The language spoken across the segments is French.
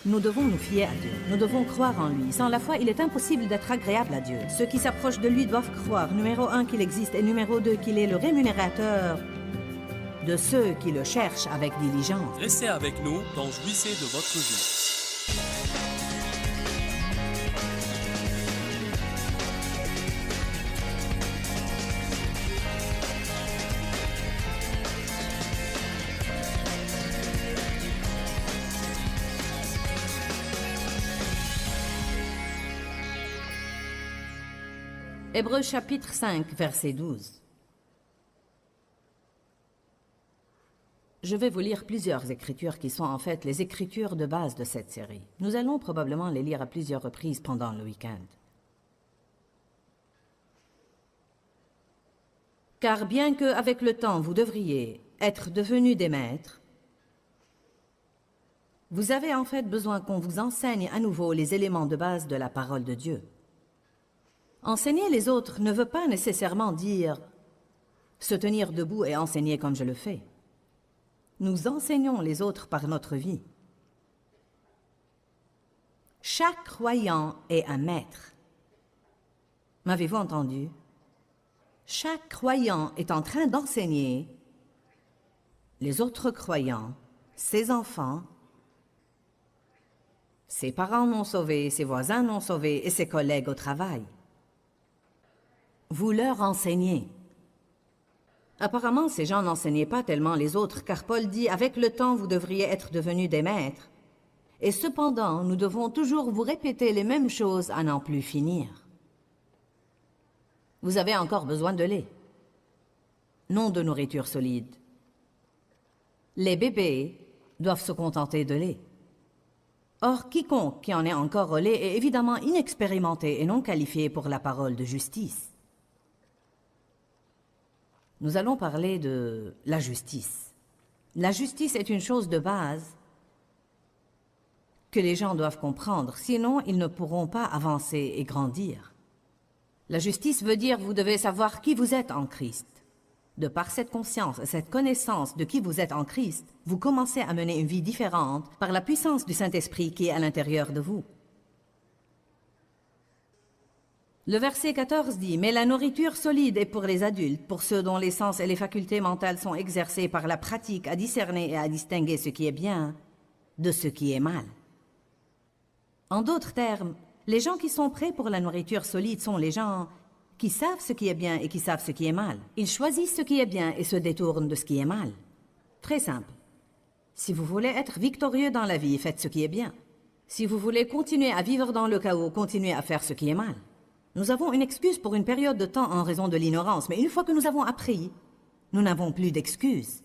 Nous devons nous fier à Dieu. Nous devons croire en lui. Sans la foi, il est impossible d'être agréable à Dieu. Ceux qui s'approchent de lui doivent croire, numéro 1, qu'il existe, et numéro 2, qu'il est le rémunérateur de ceux qui le cherchent avec diligence. Restez avec nous dans Jouissez de votre vie. Hébreux chapitre 5, verset 12. Je vais vous lire plusieurs écritures qui sont en fait les écritures de base de cette série. Nous allons probablement les lire à plusieurs reprises pendant le week-end. Car bien qu'avec le temps vous devriez être devenus des maîtres, vous avez en fait besoin qu'on vous enseigne à nouveau les éléments de base de la parole de Dieu. Enseigner les autres ne veut pas nécessairement dire se tenir debout et enseigner comme je le fais. Nous enseignons les autres par notre vie. Chaque croyant est un maître. M'avez-vous entendu? Chaque croyant est en train d'enseigner les autres croyants, ses enfants, ses parents non sauvés, ses voisins non sauvés et ses collègues au travail. Vous leur enseignez. Apparemment, ces gens n'enseignaient pas tellement les autres, car Paul dit « Avec le temps, vous devriez être devenus des maîtres. » Et cependant, nous devons toujours vous répéter les mêmes choses à n'en plus finir. Vous avez encore besoin de lait, non de nourriture solide. Les bébés doivent se contenter de lait. Or, quiconque qui en est encore au lait est évidemment inexpérimenté et non qualifié pour la parole de justice. Nous allons parler de la justice. La justice est une chose de base que les gens doivent comprendre, sinon ils ne pourront pas avancer et grandir. La justice veut dire vous devez savoir qui vous êtes en Christ. De par cette conscience et cette connaissance de qui vous êtes en Christ, vous commencez à mener une vie différente par la puissance du Saint-Esprit qui est à l'intérieur de vous. Le verset 14 dit « Mais la nourriture solide est pour les adultes, pour ceux dont les sens et les facultés mentales sont exercés par la pratique à discerner et à distinguer ce qui est bien de ce qui est mal. » En d'autres termes, les gens qui sont prêts pour la nourriture solide sont les gens qui savent ce qui est bien et qui savent ce qui est mal. Ils choisissent ce qui est bien et se détournent de ce qui est mal. Très simple. Si vous voulez être victorieux dans la vie, faites ce qui est bien. Si vous voulez continuer à vivre dans le chaos, continuez à faire ce qui est mal. Nous avons une excuse pour une période de temps en raison de l'ignorance, mais une fois que nous avons appris, nous n'avons plus d'excuses.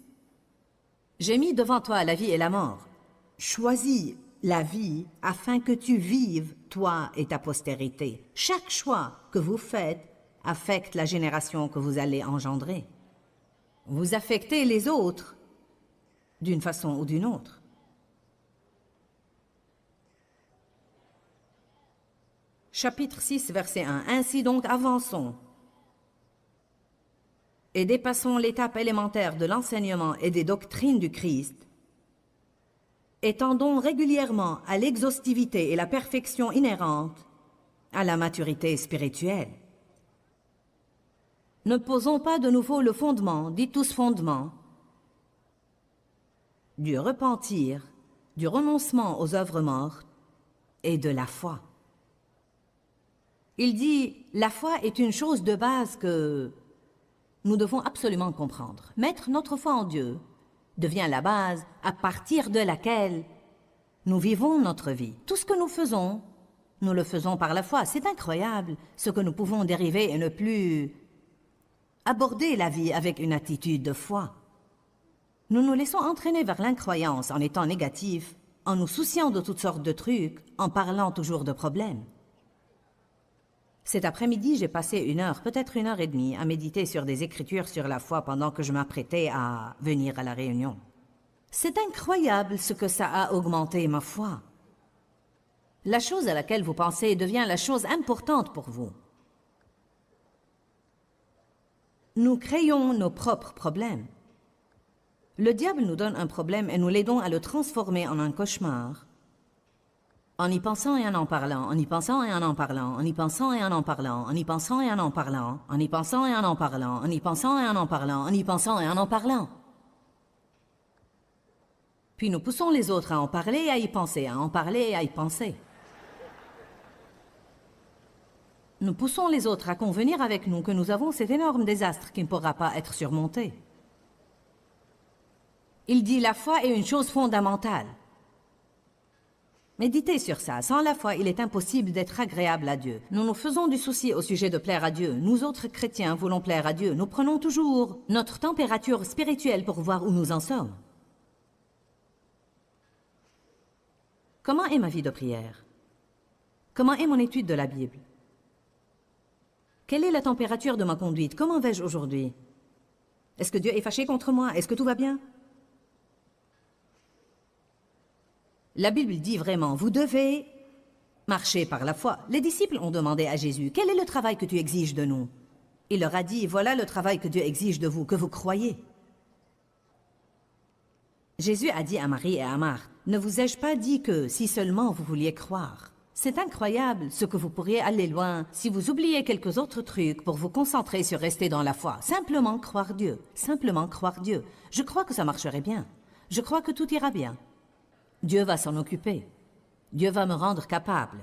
J'ai mis devant toi la vie et la mort. Choisis la vie afin que tu vives, toi et ta postérité. Chaque choix que vous faites affecte la génération que vous allez engendrer. Vous affectez les autres d'une façon ou d'une autre. Chapitre 6, verset 1. Ainsi donc avançons et dépassons l'étape élémentaire de l'enseignement et des doctrines du Christ et tendons régulièrement à l'exhaustivité et la perfection inhérente à la maturité spirituelle. Ne posons pas de nouveau le fondement, dit tous fondement, du repentir, du renoncement aux œuvres mortes et de la foi. Il dit, la foi est une chose de base que nous devons absolument comprendre. Mettre notre foi en Dieu devient la base à partir de laquelle nous vivons notre vie. Tout ce que nous faisons, nous le faisons par la foi. C'est incroyable ce que nous pouvons dériver et ne plus aborder la vie avec une attitude de foi. Nous nous laissons entraîner vers l'incroyance en étant négatifs, en nous souciant de toutes sortes de trucs, en parlant toujours de problèmes. Cet après-midi, j'ai passé 1 heure, peut-être 1 heure et demie, à méditer sur des écritures sur la foi pendant que je m'apprêtais à venir à la réunion. C'est incroyable ce que ça a augmenté ma foi. La chose à laquelle vous pensez devient la chose importante pour vous. Nous créons nos propres problèmes. Le diable nous donne un problème et nous l'aidons à le transformer en un cauchemar En y pensant et en parlant, en y pensant et en parlant, en y pensant et en parlant, en y pensant et en parlant, en y pensant et en parlant, en y pensant et en parlant, en y pensant et en parlant. Puis nous poussons les autres à en parler et à y penser, à en parler et à y penser. Nous poussons les autres à convenir avec nous que nous avons cet énorme désastre qui ne pourra pas être surmonté. Il dit la foi est une chose fondamentale. Méditez sur ça. Sans la foi, il est impossible d'être agréable à Dieu. Nous nous faisons du souci au sujet de plaire à Dieu. Nous autres chrétiens voulons plaire à Dieu. Nous prenons toujours notre température spirituelle pour voir où nous en sommes. Comment est ma vie de prière? Comment est mon étude de la Bible? Quelle est la température de ma conduite? Comment vais-je aujourd'hui? Est-ce que Dieu est fâché contre moi? Est-ce que tout va bien? La Bible dit vraiment, vous devez marcher par la foi. Les disciples ont demandé à Jésus, quel est le travail que tu exiges de nous? Il leur a dit, voilà le travail que Dieu exige de vous, que vous croyez. Jésus a dit à Marie et à Marthe, ne vous ai-je pas dit que si seulement vous vouliez croire? C'est incroyable ce que vous pourriez aller loin si vous oubliez quelques autres trucs pour vous concentrer sur rester dans la foi. Simplement croire Dieu, simplement croire Dieu. Je crois que ça marcherait bien. Je crois que tout ira bien. Dieu va s'en occuper. Dieu va me rendre capable.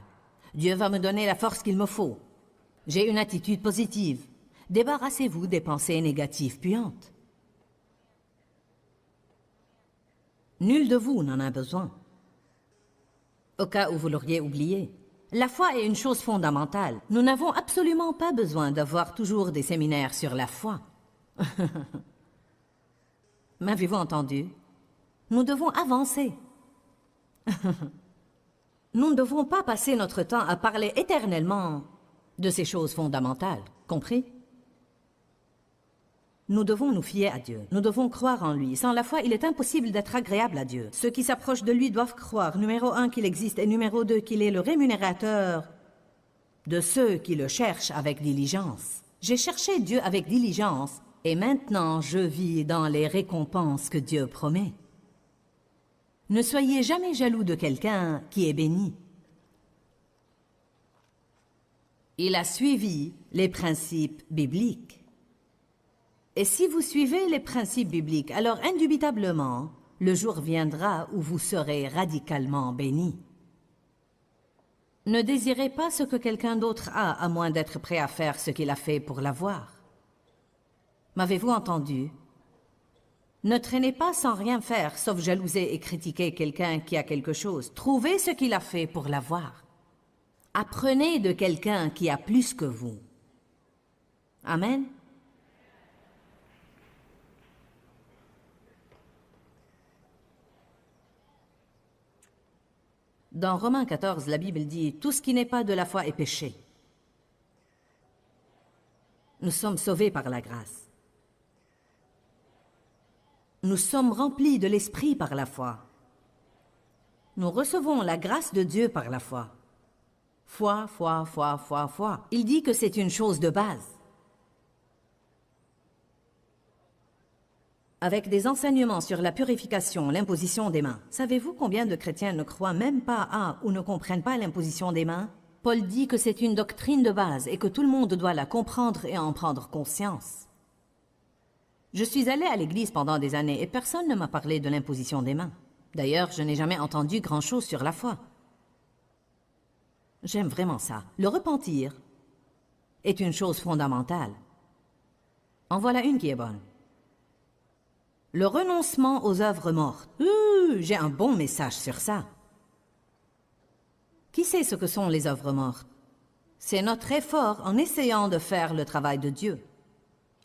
Dieu va me donner la force qu'il me faut. J'ai une attitude positive. Débarrassez-vous des pensées négatives puantes. Nul de vous n'en a besoin. Au cas où vous l'auriez oublié, la foi est une chose fondamentale. Nous n'avons absolument pas besoin d'avoir toujours des séminaires sur la foi. M'avez-vous entendu? Nous devons avancer. Nous ne devons pas passer notre temps à parler éternellement de ces choses fondamentales, compris? Nous devons nous fier à Dieu. Nous devons croire en lui. Sans la foi, il est impossible d'être agréable à Dieu. Ceux qui s'approchent de lui doivent croire, numéro 1, qu'il existe, et numéro 2, qu'il est le rémunérateur de ceux qui le cherchent avec diligence. J'ai cherché Dieu avec diligence, et maintenant je vis dans les récompenses que Dieu promet. Ne soyez jamais jaloux de quelqu'un qui est béni. Il a suivi les principes bibliques. Et si vous suivez les principes bibliques, alors indubitablement, le jour viendra où vous serez radicalement béni. Ne désirez pas ce que quelqu'un d'autre a, à moins d'être prêt à faire ce qu'il a fait pour l'avoir. M'avez-vous entendu? Ne traînez pas sans rien faire, sauf jalouser et critiquer quelqu'un qui a quelque chose. Trouvez ce qu'il a fait pour l'avoir. Apprenez de quelqu'un qui a plus que vous. Amen. Dans Romains 14, la Bible dit « Tout ce qui n'est pas de la foi est péché ». Nous sommes sauvés par la grâce. Nous sommes remplis de l'Esprit par la foi. Nous recevons la grâce de Dieu par la foi. Foi, foi, foi, foi, foi. Il dit que c'est une chose de base. Avec des enseignements sur la purification, l'imposition des mains. Savez-vous combien de chrétiens ne croient même pas à ou ne comprennent pas l'imposition des mains? Paul dit que c'est une doctrine de base et que tout le monde doit la comprendre et en prendre conscience. Je suis allé à l'église pendant des années et personne ne m'a parlé de l'imposition des mains. D'ailleurs, je n'ai jamais entendu grand-chose sur la foi. J'aime vraiment ça. Le repentir est une chose fondamentale. En voilà une qui est bonne. Le renoncement aux œuvres mortes. J'ai un bon message sur ça. Qui sait ce que sont les œuvres mortes? C'est notre effort en essayant de faire le travail de Dieu.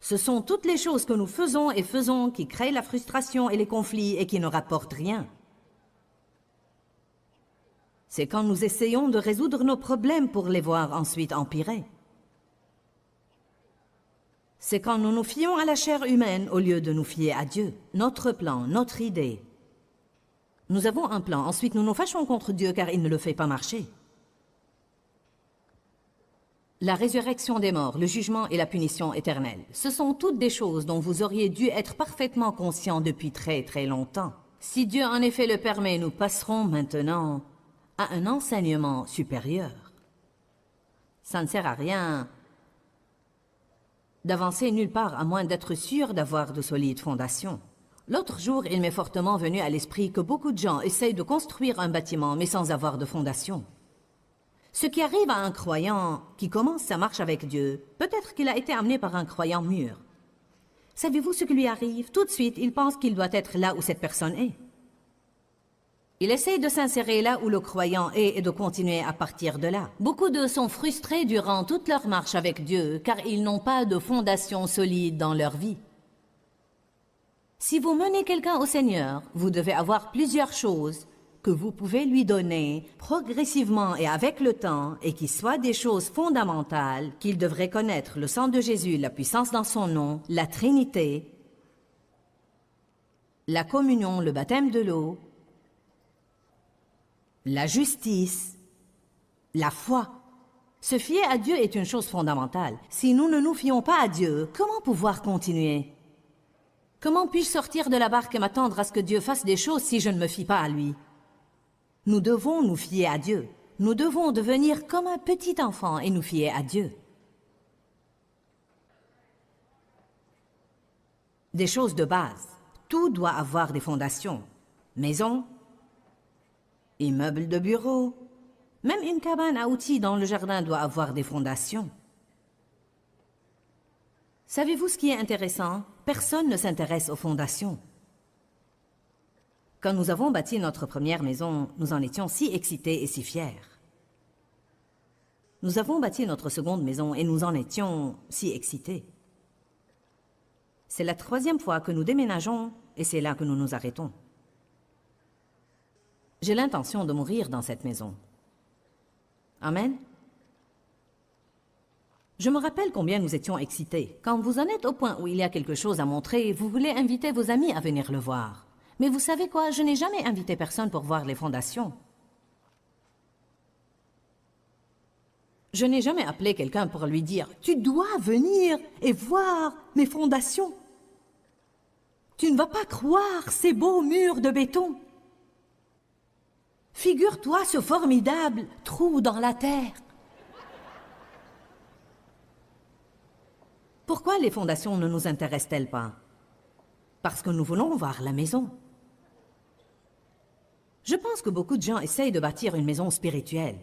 Ce sont toutes les choses que nous faisons et faisons qui créent la frustration et les conflits et qui ne rapportent rien. C'est quand nous essayons de résoudre nos problèmes pour les voir ensuite empirer. C'est quand nous nous fions à la chair humaine au lieu de nous fier à Dieu. Notre plan, notre idée. Nous avons un plan, ensuite nous nous fâchons contre Dieu car il ne le fait pas marcher. La résurrection des morts, le jugement et la punition éternelle, ce sont toutes des choses dont vous auriez dû être parfaitement conscient depuis très très longtemps. Si Dieu en effet le permet, nous passerons maintenant à un enseignement supérieur. Ça ne sert à rien d'avancer nulle part à moins d'être sûr d'avoir de solides fondations. L'autre jour, il m'est fortement venu à l'esprit que beaucoup de gens essayent de construire un bâtiment mais sans avoir de fondation. Ce qui arrive à un croyant qui commence sa marche avec Dieu, peut-être qu'il a été amené par un croyant mûr. Savez-vous ce qui lui arrive? Tout de suite, il pense qu'il doit être là où cette personne est. Il essaye de s'insérer là où le croyant est et de continuer à partir de là. Beaucoup d'eux sont frustrés durant toute leur marche avec Dieu car ils n'ont pas de fondation solide dans leur vie. Si vous menez quelqu'un au Seigneur, vous devez avoir plusieurs choses que vous pouvez lui donner progressivement et avec le temps et qui soient des choses fondamentales qu'il devrait connaître: le sang de Jésus, la puissance dans son nom, la Trinité, la communion, le baptême de l'eau, la justice, la foi. Se fier à Dieu est une chose fondamentale. Si nous ne nous fions pas à Dieu, comment pouvoir continuer? Comment puis-je sortir de la barque et m'attendre à ce que Dieu fasse des choses si je ne me fie pas à lui? Nous devons nous fier à Dieu. Nous devons devenir comme un petit enfant et nous fier à Dieu. Des choses de base. Tout doit avoir des fondations. Maison, immeuble de bureau, même une cabane à outils dans le jardin doit avoir des fondations. Savez-vous ce qui est intéressant? Personne ne s'intéresse aux fondations. Quand nous avons bâti notre première maison, nous en étions si excités et si fiers. Nous avons bâti notre seconde maison et nous en étions si excités. C'est la 3e fois que nous déménageons et c'est là que nous nous arrêtons. J'ai l'intention de mourir dans cette maison. Amen. Je me rappelle combien nous étions excités. Quand vous en êtes au point où il y a quelque chose à montrer, vous voulez inviter vos amis à venir le voir. Mais vous savez quoi? Je n'ai jamais invité personne pour voir les fondations. Je n'ai jamais appelé quelqu'un pour lui dire « Tu dois venir et voir mes fondations. Tu ne vas pas croire ces beaux murs de béton. Figure-toi ce formidable trou dans la terre. » Pourquoi les fondations ne nous intéressent-elles pas? Parce que nous voulons voir la maison. Je pense que beaucoup de gens essayent de bâtir une maison spirituelle.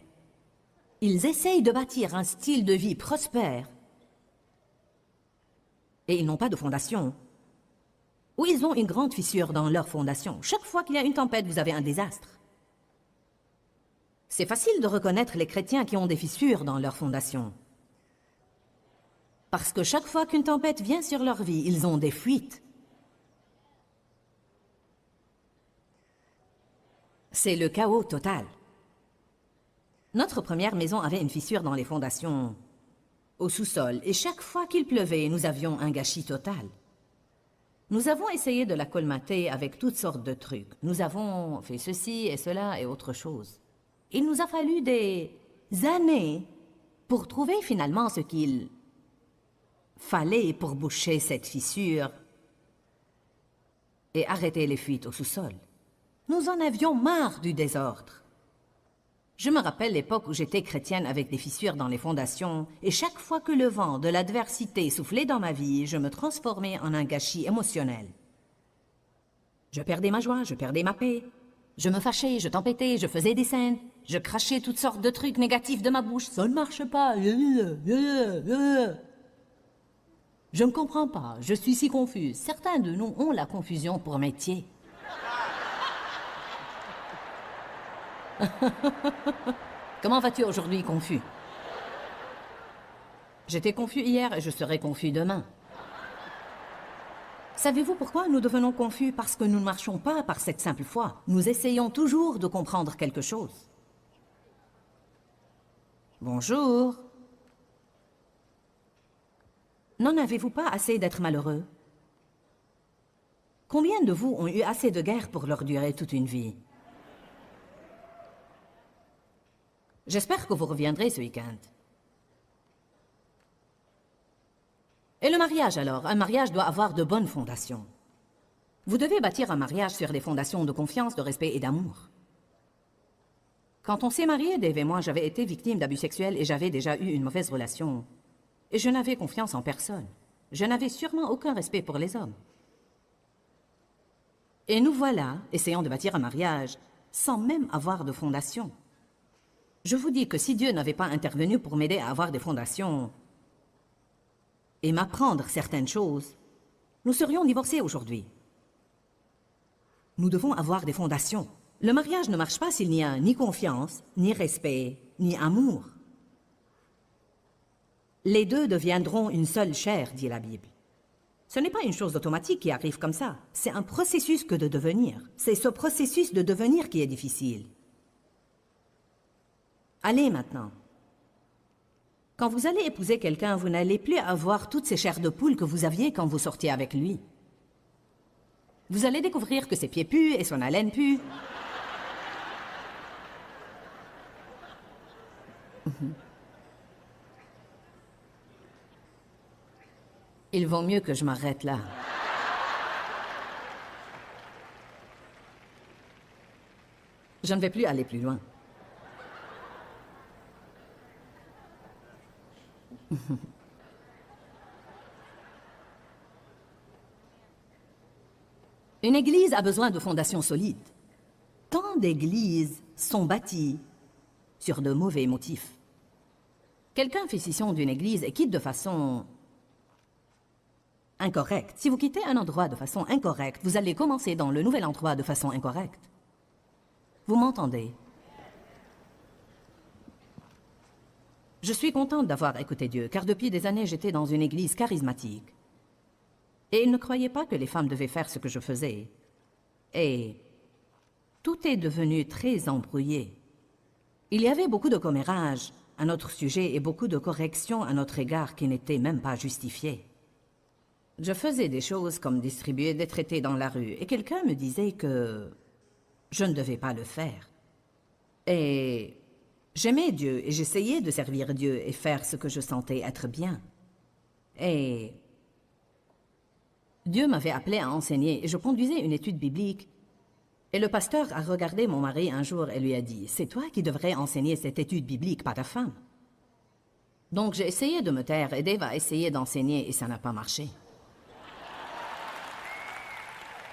Ils essayent de bâtir un style de vie prospère. Et ils n'ont pas de fondation. Ou ils ont une grande fissure dans leur fondation. Chaque fois qu'il y a une tempête, vous avez un désastre. C'est facile de reconnaître les chrétiens qui ont des fissures dans leur fondation. Parce que chaque fois qu'une tempête vient sur leur vie, ils ont des fuites. C'est le chaos total. Notre première maison avait une fissure dans les fondations au sous-sol, et chaque fois qu'il pleuvait, nous avions un gâchis total. Nous avons essayé de la colmater avec toutes sortes de trucs. Nous avons fait ceci et cela et autre chose. Il nous a fallu des années pour trouver finalement ce qu'il fallait pour boucher cette fissure et arrêter les fuites au sous-sol. Nous en avions marre du désordre. Je me rappelle l'époque où j'étais chrétienne avec des fissures dans les fondations, et chaque fois que le vent de l'adversité soufflait dans ma vie, je me transformais en un gâchis émotionnel. Je perdais ma joie, je perdais ma paix. Je me fâchais, je tempêtais, je faisais des scènes. Je crachais toutes sortes de trucs négatifs de ma bouche. Ça ne marche pas. Je ne comprends pas, je suis si confuse. Certains de nous ont la confusion pour métier. Comment vas-tu aujourd'hui, confus? J'étais confus hier et je serai confus demain. Savez-vous pourquoi nous devenons confus? Parce que nous ne marchons pas par cette simple foi. Nous essayons toujours de comprendre quelque chose. Bonjour. N'en avez-vous pas assez d'être malheureux? Combien de vous ont eu assez de guerre pour leur durer toute une vie? J'espère que vous reviendrez ce week-end. Et le mariage alors? Un mariage doit avoir de bonnes fondations. Vous devez bâtir un mariage sur des fondations de confiance, de respect et d'amour. Quand on s'est mariés, Dave et moi, j'avais été victime d'abus sexuels et j'avais déjà eu une mauvaise relation. Et je n'avais confiance en personne. Je n'avais sûrement aucun respect pour les hommes. Et nous voilà, essayant de bâtir un mariage, sans même avoir de fondation. Je vous dis que si Dieu n'avait pas intervenu pour m'aider à avoir des fondations et m'apprendre certaines choses, nous serions divorcés aujourd'hui. Nous devons avoir des fondations. Le mariage ne marche pas s'il n'y a ni confiance, ni respect, ni amour. Les deux deviendront une seule chair, dit la Bible. Ce n'est pas une chose automatique qui arrive comme ça. C'est un processus que de devenir. C'est ce processus de devenir qui est difficile. Allez maintenant. Quand vous allez épouser quelqu'un, vous n'allez plus avoir toutes ces chairs de poule que vous aviez quand vous sortiez avec lui. Vous allez découvrir que ses pieds puent et son haleine pue. Il vaut mieux que je m'arrête là. Je ne vais plus aller plus loin. Une église a besoin de fondations solides. Tant d'églises sont bâties sur de mauvais motifs. Quelqu'un fait scission d'une église et quitte de façon incorrecte. Si vous quittez un endroit de façon incorrecte, vous allez commencer dans le nouvel endroit de façon incorrecte. Vous m'entendez? Je suis contente d'avoir écouté Dieu, car depuis des années, j'étais dans une église charismatique. Et il ne croyait pas que les femmes devaient faire ce que je faisais. Et tout est devenu très embrouillé. Il y avait beaucoup de commérages à notre sujet et beaucoup de corrections à notre égard qui n'étaient même pas justifiées. Je faisais des choses comme distribuer des traités dans la rue, et quelqu'un me disait que je ne devais pas le faire. Et j'aimais Dieu, et j'essayais de servir Dieu et faire ce que je sentais être bien. Et Dieu m'avait appelé à enseigner, et je conduisais une étude biblique. Et le pasteur a regardé mon mari un jour et lui a dit « C'est toi qui devrais enseigner cette étude biblique, pas ta femme. » Donc j'ai essayé de me taire, et Dave a essayé d'enseigner, et ça n'a pas marché.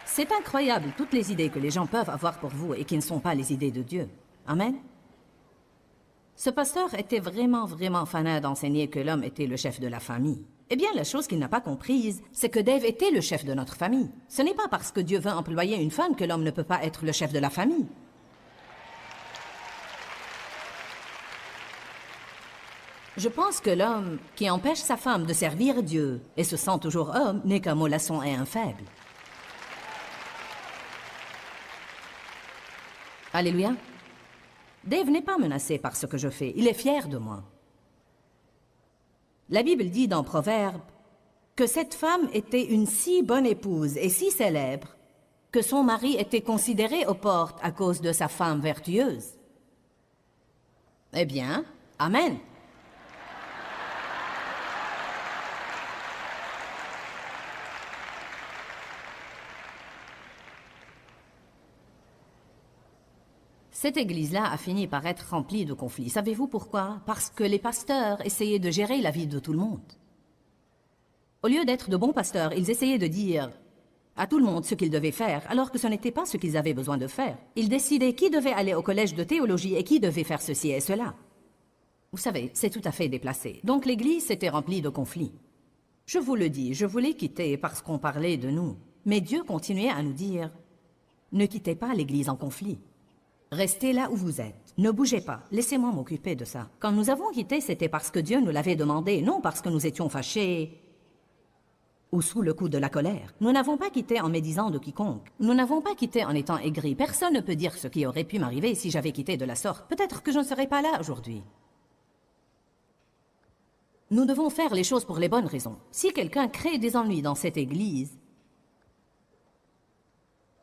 C'est incroyable, toutes les idées que les gens peuvent avoir pour vous et qui ne sont pas les idées de Dieu. Amen. Ce pasteur était vraiment fanat d'enseigner que l'homme était le chef de la famille. Eh bien, la chose qu'il n'a pas comprise, c'est que Dave était le chef de notre famille. Ce n'est pas parce que Dieu veut employer une femme que l'homme ne peut pas être le chef de la famille. Je pense que l'homme qui empêche sa femme de servir Dieu et se sent toujours homme n'est qu'un mollasson et un faible. Alléluia. Dave n'est pas menacé par ce que je fais. Il est fier de moi. La Bible dit dans Proverbe que cette femme était une si bonne épouse et si célèbre que son mari était considéré aux portes à cause de sa femme vertueuse. Eh bien, Amen. Cette église-là a fini par être remplie de conflits. Savez-vous pourquoi? Parce que les pasteurs essayaient de gérer la vie de tout le monde. Au lieu d'être de bons pasteurs, ils essayaient de dire à tout le monde ce qu'ils devaient faire, alors que ce n'était pas ce qu'ils avaient besoin de faire. Ils décidaient qui devait aller au collège de théologie et qui devait faire ceci et cela. Vous savez, c'est tout à fait déplacé. Donc l'église s'était remplie de conflits. Je vous le dis, je voulais quitter parce qu'on parlait de nous. Mais Dieu continuait à nous dire « Ne quittez pas l'église en conflit. Restez là où vous êtes. Ne bougez pas. Laissez-moi m'occuper de ça. » Quand nous avons quitté, c'était parce que Dieu nous l'avait demandé, non parce que nous étions fâchés ou sous le coup de la colère. Nous n'avons pas quitté en médisant de quiconque. Nous n'avons pas quitté en étant aigris. Personne ne peut dire ce qui aurait pu m'arriver si j'avais quitté de la sorte. Peut-être que je ne serais pas là aujourd'hui. Nous devons faire les choses pour les bonnes raisons. Si quelqu'un crée des ennuis dans cette église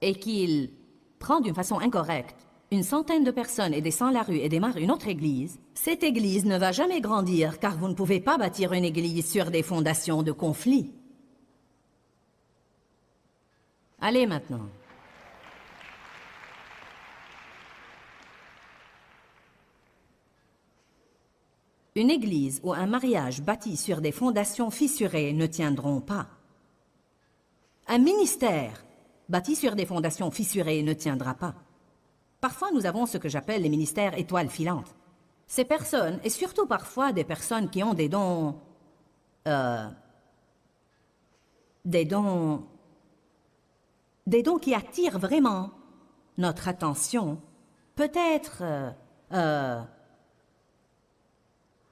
et qu'il prend d'une façon incorrecte une centaine de personnes et descend la rue et démarre une autre église, cette église ne va jamais grandir car vous ne pouvez pas bâtir une église sur des fondations de conflit. Allez maintenant. Une église ou un mariage bâti sur des fondations fissurées ne tiendront pas. Un ministère bâti sur des fondations fissurées ne tiendra pas. Parfois, nous avons ce que j'appelle les ministères étoiles filantes. Ces personnes, et surtout parfois des personnes qui ont des dons... des dons qui attirent vraiment notre attention. Peut-être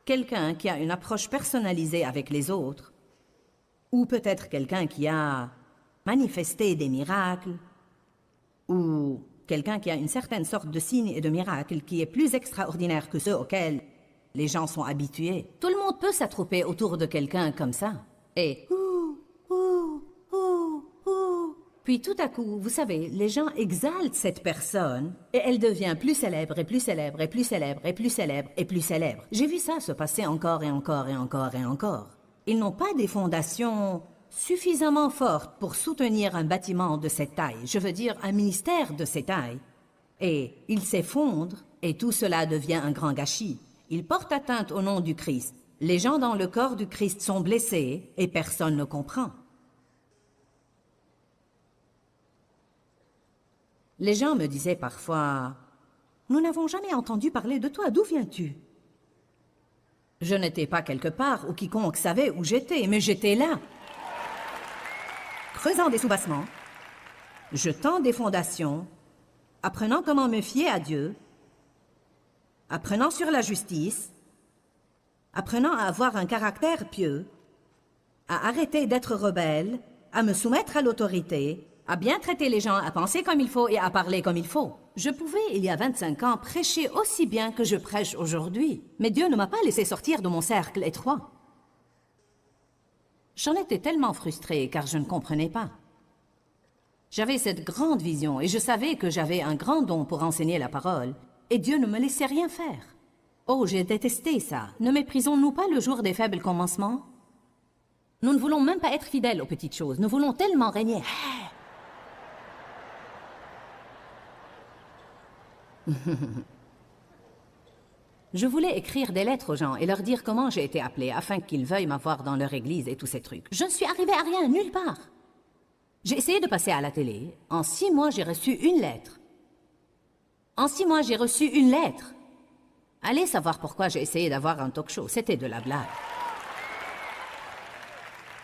quelqu'un qui a une approche personnalisée avec les autres, ou peut-être quelqu'un qui a manifesté des miracles, ou quelqu'un qui a une certaine sorte de signe et de miracle qui est plus extraordinaire que ceux auxquels les gens sont habitués. Tout le monde peut s'attrouper autour de quelqu'un comme ça. Et... Puis tout à coup, vous savez, les gens exaltent cette personne et elle devient plus célèbre et plus célèbre et plus célèbre et plus célèbre et plus célèbre. J'ai vu ça se passer encore et encore et encore et encore. Ils n'ont pas des fondations suffisamment fortes pour soutenir un bâtiment de cette taille, je veux dire un ministère de cette taille. Et ils s'effondrent et tout cela devient un grand gâchis. Ils portent atteinte au nom du Christ. Les gens dans le corps du Christ sont blessés et personne ne comprend. Les gens me disaient parfois, « Nous n'avons jamais entendu parler de toi, d'où viens-tu » Je n'étais pas quelque part où quiconque savait où j'étais, mais j'étais là. Creusant des soubassements, jetant des fondations, apprenant comment me fier à Dieu, apprenant sur la justice, apprenant à avoir un caractère pieux, à arrêter d'être rebelle, à me soumettre à l'autorité, à bien traiter les gens, à penser comme il faut et à parler comme il faut. Je pouvais, il y a 25 ans, prêcher aussi bien que je prêche aujourd'hui. Mais Dieu ne m'a pas laissé sortir de mon cercle étroit. J'en étais tellement frustrée car je ne comprenais pas. J'avais cette grande vision et je savais que j'avais un grand don pour enseigner la parole. Et Dieu ne me laissait rien faire. Oh, j'ai détesté ça. Ne méprisons-nous pas le jour des faibles commencements? Nous ne voulons même pas être fidèles aux petites choses. Nous voulons tellement régner. Je voulais écrire des lettres aux gens et leur dire comment j'ai été appelée afin qu'ils veuillent m'avoir dans leur église et tous ces trucs. Je ne suis arrivée à rien, nulle part. J'ai essayé de passer à la télé. En 6 mois, j'ai reçu une lettre. En 6 mois, j'ai reçu une lettre. Allez savoir pourquoi j'ai essayé d'avoir un talk show. C'était de la blague.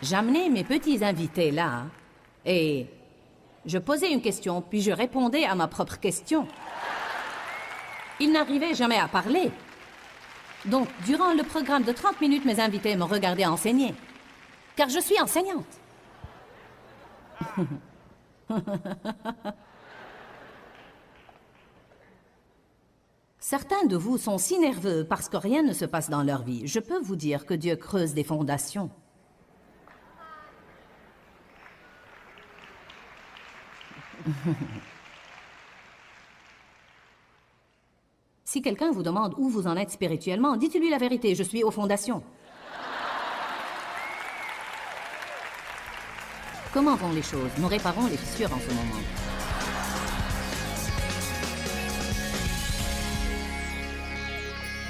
J'amenais mes petits invités là et je posais une question, puis je répondais à ma propre question. Ils n'arrivaient jamais à parler. Donc, durant le programme de 30 minutes, mes invités me regardaient enseigner. Car je suis enseignante. Certains de vous sont si nerveux parce que rien ne se passe dans leur vie. Je peux vous dire que Dieu creuse des fondations. Si quelqu'un vous demande où vous en êtes spirituellement, dites-lui la vérité, je suis aux fondations. Comment vont les choses? Nous réparons les fissures en ce moment.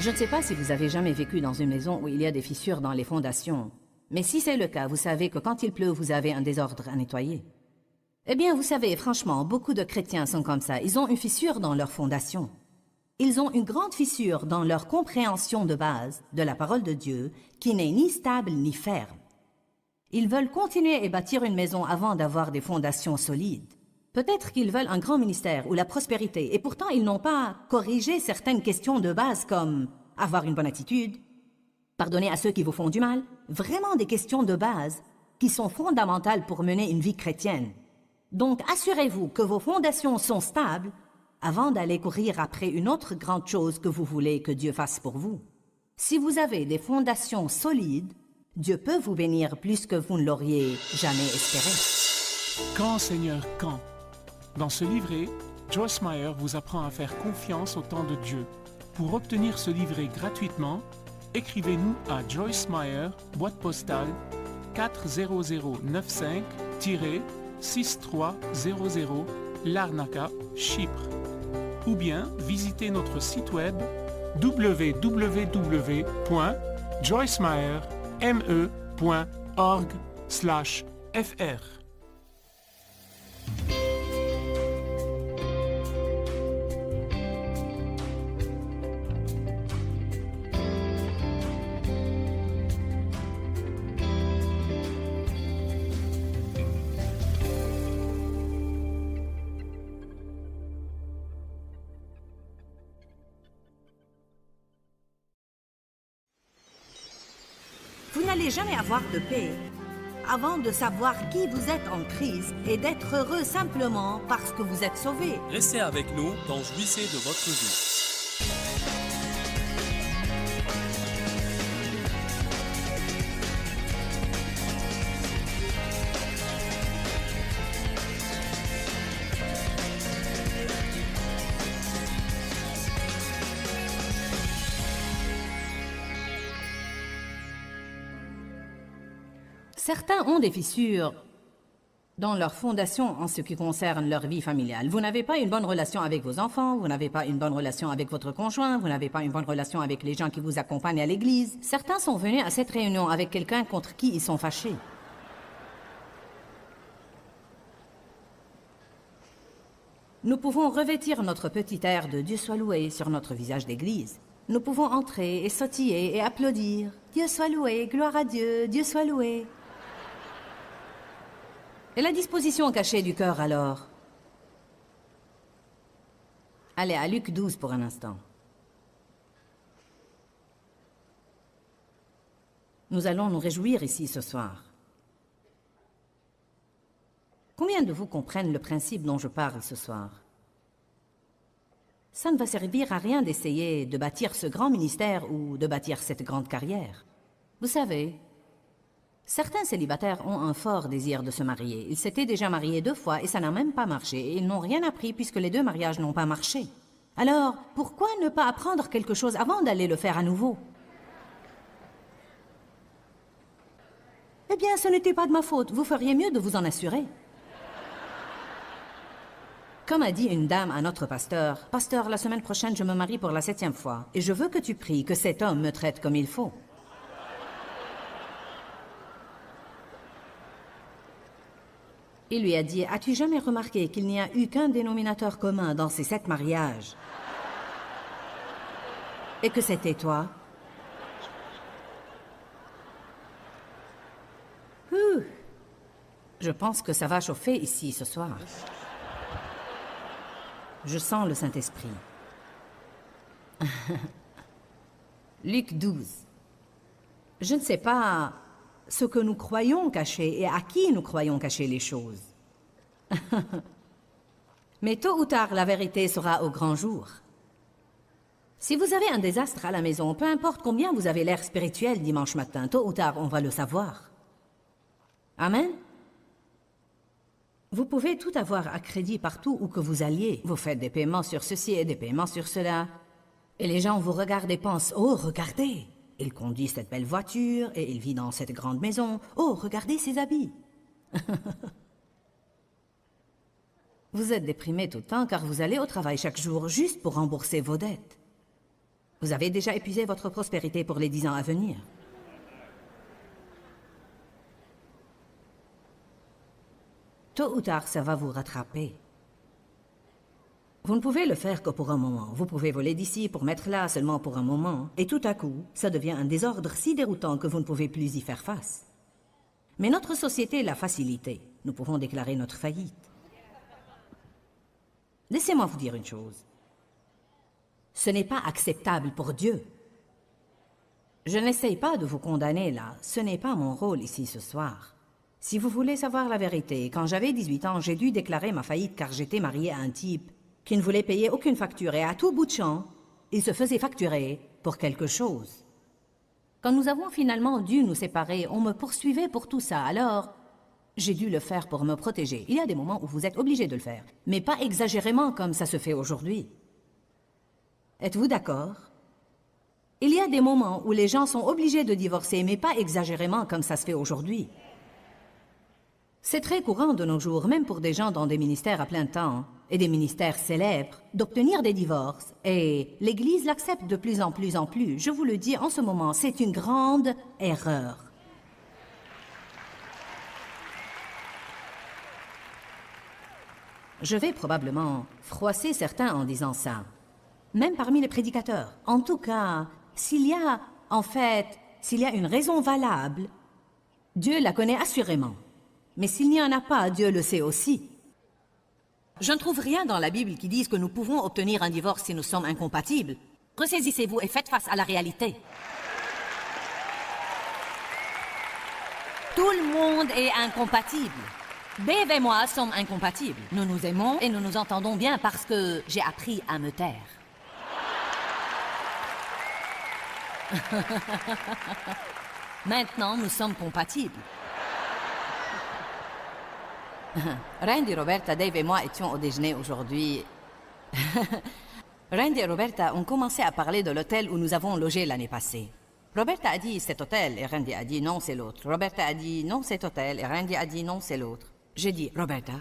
Je ne sais pas si vous avez jamais vécu dans une maison où il y a des fissures dans les fondations. Mais si c'est le cas, vous savez que quand il pleut, vous avez un désordre à nettoyer. Eh bien, vous savez, franchement, beaucoup de chrétiens sont comme ça. Ils ont une fissure dans leur fondation. Ils ont une grande fissure dans leur compréhension de base de la parole de Dieu qui n'est ni stable ni ferme. Ils veulent continuer et bâtir une maison avant d'avoir des fondations solides. Peut-être qu'ils veulent un grand ministère ou la prospérité et pourtant ils n'ont pas corrigé certaines questions de base comme avoir une bonne attitude, pardonner à ceux qui vous font du mal, vraiment des questions de base qui sont fondamentales pour mener une vie chrétienne. Donc assurez-vous que vos fondations sont stables avant d'aller courir après une autre grande chose que vous voulez que Dieu fasse pour vous. Si vous avez des fondations solides, Dieu peut vous bénir plus que vous ne l'auriez jamais espéré. Quand, Seigneur, quand? Dans ce livret, Joyce Meyer vous apprend à faire confiance au temps de Dieu. Pour obtenir ce livret gratuitement, écrivez-nous à Joyce Meyer, boîte postale 40095-6300 Larnaca, Chypre. Ou bien visitez notre site web www.joycemeyerme.org/fr. Vous n'allez jamais avoir de paix avant de savoir qui vous êtes en crise et d'être heureux simplement parce que vous êtes sauvé. Restez avec nous dans Jouissez de votre vie. Certains ont des fissures dans leur fondation en ce qui concerne leur vie familiale. Vous n'avez pas une bonne relation avec vos enfants, vous n'avez pas une bonne relation avec votre conjoint, vous n'avez pas une bonne relation avec les gens qui vous accompagnent à l'église. Certains sont venus à cette réunion avec quelqu'un contre qui ils sont fâchés. Nous pouvons revêtir notre petit air de Dieu soit loué sur notre visage d'église. Nous pouvons entrer et sautiller et applaudir. Dieu soit loué, gloire à Dieu, Dieu soit loué. Et la disposition cachée du cœur alors? Allez à Luc 12 pour un instant. Nous allons nous réjouir ici ce soir. Combien de vous comprennent le principe dont je parle ce soir? Ça ne va servir à rien d'essayer de bâtir ce grand ministère ou de bâtir cette grande carrière. Vous savez, certains célibataires ont un fort désir de se marier. Ils s'étaient déjà mariés 2 fois et ça n'a même pas marché. Et ils n'ont rien appris puisque les 2 mariages n'ont pas marché. Alors, pourquoi ne pas apprendre quelque chose avant d'aller le faire à nouveau? Eh bien, ce n'était pas de ma faute. Vous feriez mieux de vous en assurer. Comme a dit une dame à notre pasteur, « Pasteur, la semaine prochaine, je me marie pour la 7e fois. Et je veux que tu pries que cet homme me traite comme il faut. » Il lui a dit, « As-tu jamais remarqué qu'il n'y a eu qu'un dénominateur commun dans ces 7 mariages? Et que c'était toi? » Je pense que ça va chauffer ici ce soir. Je sens le Saint-Esprit. Luc 12. Je ne sais pas ce que nous croyons cacher et à qui nous croyons cacher les choses. Mais tôt ou tard, la vérité sera au grand jour. Si vous avez un désastre à la maison, peu importe combien vous avez l'air spirituel dimanche matin, tôt ou tard, on va le savoir. Amen? Vous pouvez tout avoir à crédit partout où que vous alliez. Vous faites des paiements sur ceci et des paiements sur cela. Et les gens vous regardent et pensent, « Oh, regardez, il conduit cette belle voiture et il vit dans cette grande maison. Oh, regardez ses habits. » Vous êtes déprimé tout le temps car vous allez au travail chaque jour juste pour rembourser vos dettes. Vous avez déjà épuisé votre prospérité pour les 10 ans à venir. Tôt ou tard, ça va vous rattraper. Vous ne pouvez le faire que pour un moment. Vous pouvez voler d'ici pour mettre là seulement pour un moment. Et tout à coup, ça devient un désordre si déroutant que vous ne pouvez plus y faire face. Mais notre société l'a facilité. Nous pouvons déclarer notre faillite. Laissez-moi vous dire une chose. Ce n'est pas acceptable pour Dieu. Je n'essaye pas de vous condamner là. Ce n'est pas mon rôle ici ce soir. Si vous voulez savoir la vérité, quand j'avais 18 ans, j'ai dû déclarer ma faillite car j'étais mariée à un type qui ne voulait payer aucune facture et à tout bout de champ, il se faisait facturer pour quelque chose. Quand nous avons finalement dû nous séparer, on me poursuivait pour tout ça, alors j'ai dû le faire pour me protéger. Il y a des moments où vous êtes obligé de le faire, mais pas exagérément comme ça se fait aujourd'hui. Êtes-vous d'accord? Il y a des moments où les gens sont obligés de divorcer, mais pas exagérément comme ça se fait aujourd'hui. C'est très courant de nos jours, même pour des gens dans des ministères à plein temps. et des ministères célèbres d'obtenir des divorces. Et l'Église l'accepte de plus en plus en plus. Je vous le dis en ce moment, c'est une grande erreur. Je vais probablement froisser certains en disant ça, même parmi les prédicateurs. En tout cas, s'il y a une raison valable, Dieu la connaît assurément. Mais s'il n'y en a pas, Dieu le sait aussi. Je ne trouve rien dans la Bible qui dise que nous pouvons obtenir un divorce si nous sommes incompatibles. Ressaisissez-vous et faites face à la réalité. Tout le monde est incompatible. Dave et moi sommes incompatibles. Nous nous aimons et nous nous entendons bien parce que j'ai appris à me taire. Maintenant, nous sommes compatibles. Randy, Roberta, Dave et moi étions au déjeuner aujourd'hui. Randy et Roberta ont commencé à parler de l'hôtel où nous avons logé l'année passée. Roberta a dit cet hôtel et Randy a dit non, c'est l'autre. Roberta a dit non, cet hôtel et Randy a dit non, c'est l'autre. J'ai dit, Roberta,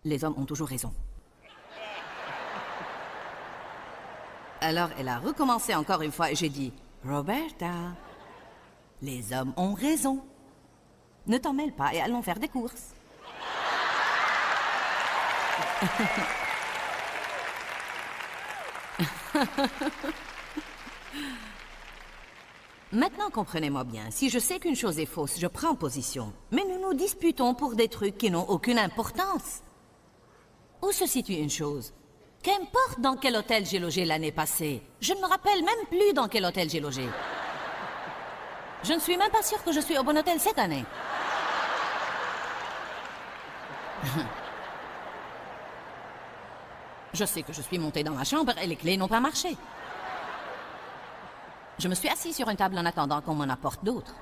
les hommes ont toujours raison. Alors elle a recommencé encore une fois et j'ai dit, Roberta, les hommes ont raison. Ne t'en mêle pas et allons faire des courses. Maintenant, comprenez-moi bien, si je sais qu'une chose est fausse, je prends position. Mais nous nous disputons pour des trucs qui n'ont aucune importance. Où se situe une chose? Qu'importe dans quel hôtel j'ai logé l'année passée. Je ne me rappelle même plus dans quel hôtel j'ai logé. Je ne suis même pas sûre que je suis au bon hôtel cette année. Je sais que je suis montée dans ma chambre et les clés n'ont pas marché. Je me suis assise sur une table en attendant qu'on m'en apporte d'autres.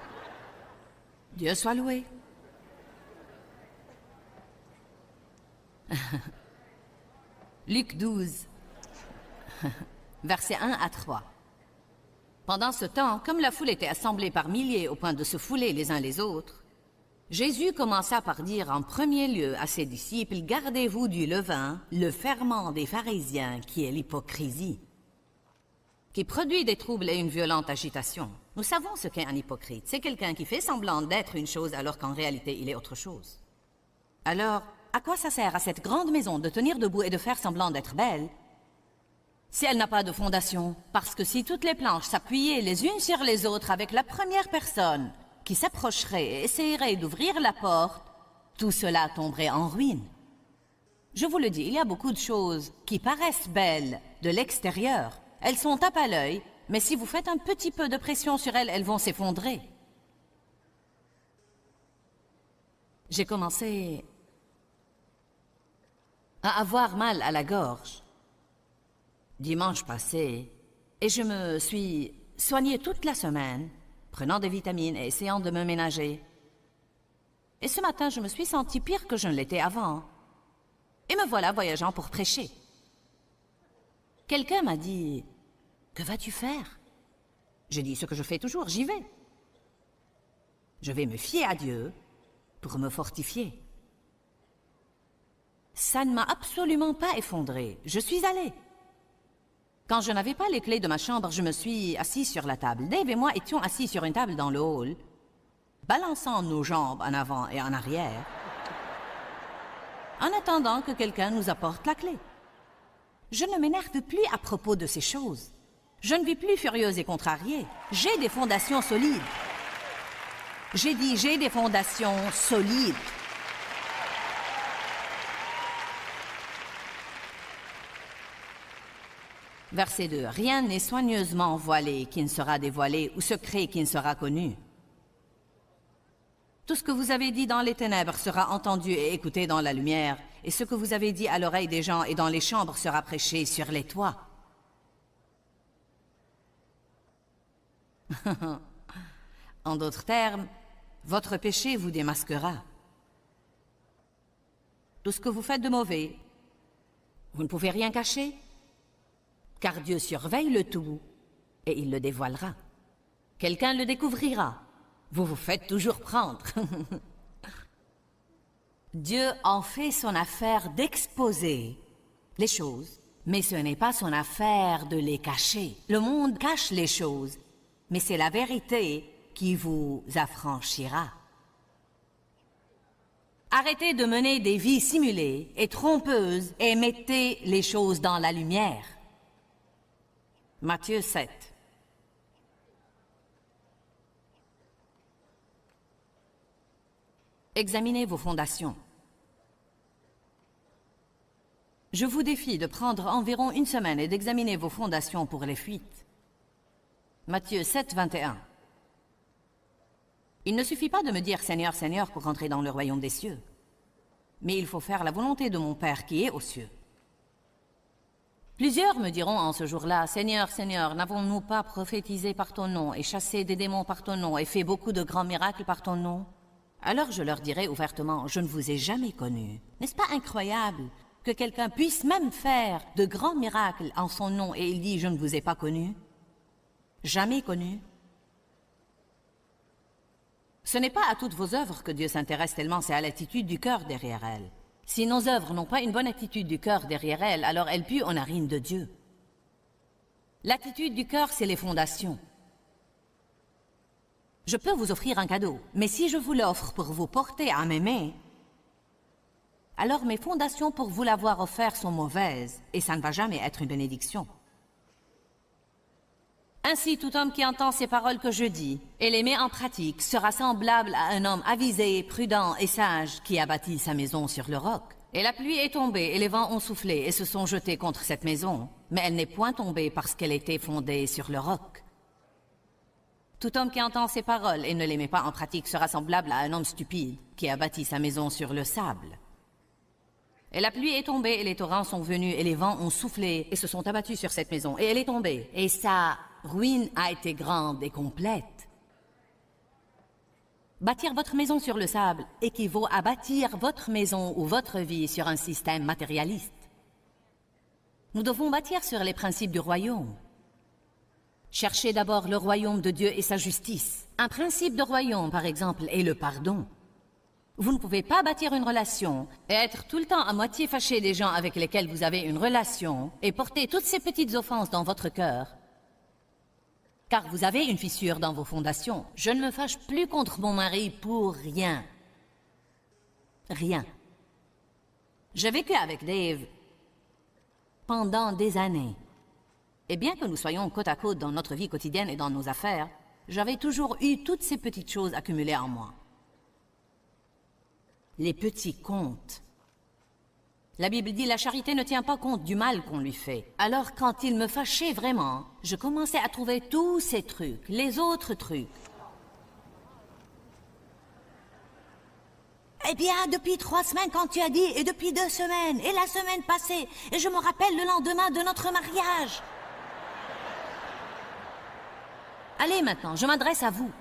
Dieu soit loué. Luc 12, versets 1 à 3. Pendant ce temps, comme la foule était assemblée par milliers au point de se fouler les uns les autres, Jésus commença par dire en premier lieu à ses disciples, « Gardez-vous du levain, le ferment des pharisiens, qui est l'hypocrisie, qui produit des troubles et une violente agitation. Nous savons ce qu'est un hypocrite. C'est quelqu'un qui fait semblant d'être une chose alors qu'en réalité il est autre chose. Alors, à quoi ça sert à cette grande maison de tenir debout et de faire semblant d'être belle si elle n'a pas de fondation? Parce que si toutes les planches s'appuyaient les unes sur les autres avec la première personne qui s'approcherait et essayerait d'ouvrir la porte, tout cela tomberait en ruine. Je vous le dis, il y a beaucoup de choses qui paraissent belles de l'extérieur. Elles sont tape à l'œil, mais si vous faites un petit peu de pression sur elles, elles vont s'effondrer. J'ai commencé à avoir mal à la gorge dimanche passé, et je me suis soignée toute la semaine, prenant des vitamines et essayant de me ménager. Et ce matin, je me suis sentie pire que je ne l'étais avant. Et me voilà voyageant pour prêcher. Quelqu'un m'a dit, « Que vas-tu faire ?» J'ai dit ce que je fais toujours, j'y vais. Je vais me fier à Dieu pour me fortifier. Ça ne m'a absolument pas effondrée. Je suis allée. Quand je n'avais pas les clés de ma chambre, je me suis assise sur la table. Dave et moi étions assis sur une table dans le hall, balançant nos jambes en avant et en arrière, en attendant que quelqu'un nous apporte la clé. Je ne m'énerve plus à propos de ces choses. Je ne vis plus furieuse et contrariée. J'ai des fondations solides. J'ai dit, j'ai des fondations solides. Verset 2. Rien n'est soigneusement voilé qui ne sera dévoilé, ou secret qui ne sera connu. Tout ce que vous avez dit dans les ténèbres sera entendu et écouté dans la lumière, et ce que vous avez dit à l'oreille des gens et dans les chambres sera prêché sur les toits. En d'autres termes, votre péché vous démasquera. Tout ce que vous faites de mauvais, vous ne pouvez rien cacher, car Dieu surveille le tout et il le dévoilera. Quelqu'un le découvrira. Vous vous faites toujours prendre. Dieu en fait son affaire d'exposer les choses, mais ce n'est pas son affaire de les cacher. Le monde cache les choses, mais c'est la vérité qui vous affranchira. Arrêtez de mener des vies simulées et trompeuses et mettez les choses dans la lumière. Matthieu 7. Examinez vos fondations. Je vous défie de prendre environ une semaine et d'examiner vos fondations pour les fuites. Matthieu 7, 21. Il ne suffit pas de me dire « Seigneur, Seigneur » pour entrer dans le royaume des cieux. Mais il faut faire la volonté de mon Père qui est aux cieux. Plusieurs me diront en ce jour-là « Seigneur, Seigneur, n'avons-nous pas prophétisé par ton nom et chassé des démons par ton nom et fait beaucoup de grands miracles par ton nom ?» Alors je leur dirai ouvertement « Je ne vous ai jamais connu. » N'est-ce pas incroyable que quelqu'un puisse même faire de grands miracles en son nom et il dit « Je ne vous ai pas connu. » Jamais connu. Ce n'est pas à toutes vos œuvres que Dieu s'intéresse tellement, c'est à l'attitude du cœur derrière elles. Si nos œuvres n'ont pas une bonne attitude du cœur derrière elles, alors elles puent aux narines de Dieu. L'attitude du cœur, c'est les fondations. Je peux vous offrir un cadeau, mais si je vous l'offre pour vous porter à mes mains, alors mes fondations pour vous l'avoir offert sont mauvaises, et ça ne va jamais être une bénédiction. Ainsi, tout homme qui entend ces paroles que je dis et les met en pratique sera semblable à un homme avisé, prudent et sage qui a bâti sa maison sur le roc. Et la pluie est tombée et les vents ont soufflé et se sont jetés contre cette maison, mais elle n'est point tombée parce qu'elle était fondée sur le roc. Tout homme qui entend ces paroles et ne les met pas en pratique sera semblable à un homme stupide qui a bâti sa maison sur le sable. Et la pluie est tombée et les torrents sont venus et les vents ont soufflé et se sont abattus sur cette maison et elle est tombée. Et sa ruine a été grande et complète. Bâtir votre maison sur le sable équivaut à bâtir votre maison ou votre vie sur un système matérialiste. Nous devons bâtir sur les principes du royaume. Cherchez d'abord le royaume de Dieu et sa justice. Un principe de royaume, par exemple, est le pardon. Vous ne pouvez pas bâtir une relation et être tout le temps à moitié fâché des gens avec lesquels vous avez une relation et porter toutes ces petites offenses dans votre cœur. Car vous avez une fissure dans vos fondations. Je ne me fâche plus contre mon mari pour rien. Rien. J'ai vécu avec Dave pendant des années. Et bien que nous soyons côte à côte dans notre vie quotidienne et dans nos affaires, j'avais toujours eu toutes ces petites choses accumulées en moi. Les petits comptes. La Bible dit « La charité ne tient pas compte du mal qu'on lui fait ». Alors quand il me fâchait vraiment, je commençais à trouver tous ces trucs, les autres trucs. Eh bien, depuis 3 semaines quand tu as dit, et depuis 2 semaines, et la semaine passée, et je me rappelle le lendemain de notre mariage. Allez maintenant, je m'adresse à vous.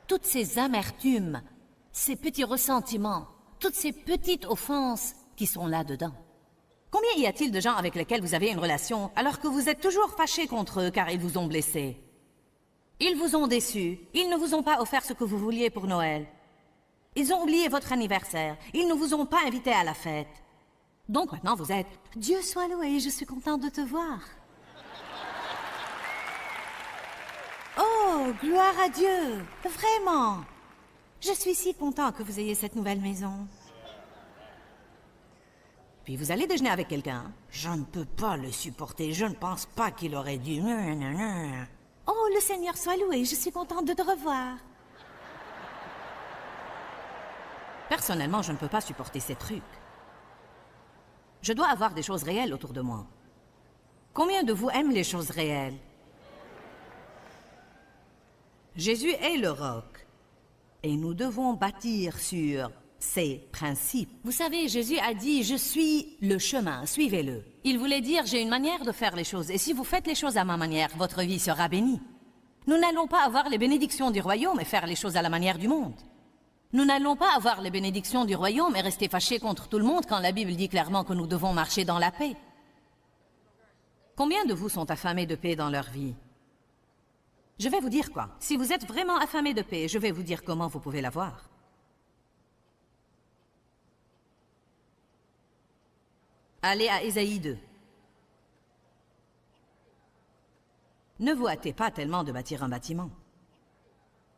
Toutes ces amertumes, ces petits ressentiments, toutes ces petites offenses qui sont là-dedans. Combien y a-t-il de gens avec lesquels vous avez une relation alors que vous êtes toujours fâché contre eux car ils vous ont blessé? Ils vous ont déçu, ils ne vous ont pas offert ce que vous vouliez pour Noël. Ils ont oublié votre anniversaire, ils ne vous ont pas invité à la fête. Donc maintenant vous êtes « Dieu soit loué, je suis contente de te voir ». Oh, gloire à Dieu, vraiment. Je suis si content que vous ayez cette nouvelle maison. Puis vous allez déjeuner avec quelqu'un. Je ne peux pas le supporter, je ne pense pas qu'il aurait dû... Oh, le Seigneur soit loué, je suis contente de te revoir. Personnellement, je ne peux pas supporter ces trucs. Je dois avoir des choses réelles autour de moi. Combien de vous aiment les choses réelles? Jésus est le roc. Et nous devons bâtir sur ces principes. Vous savez, Jésus a dit « Je suis le chemin, suivez-le ». Il voulait dire « J'ai une manière de faire les choses, et si vous faites les choses à ma manière, votre vie sera bénie ». Nous n'allons pas avoir les bénédictions du royaume et faire les choses à la manière du monde. Nous n'allons pas avoir les bénédictions du royaume et rester fâchés contre tout le monde quand la Bible dit clairement que nous devons marcher dans la paix. Combien de vous sont affamés de paix dans leur vie? Je vais vous dire quoi. Si vous êtes vraiment affamé de paix, je vais vous dire comment vous pouvez l'avoir. Allez à Ésaïe 2. Ne vous hâtez pas tellement de bâtir un bâtiment.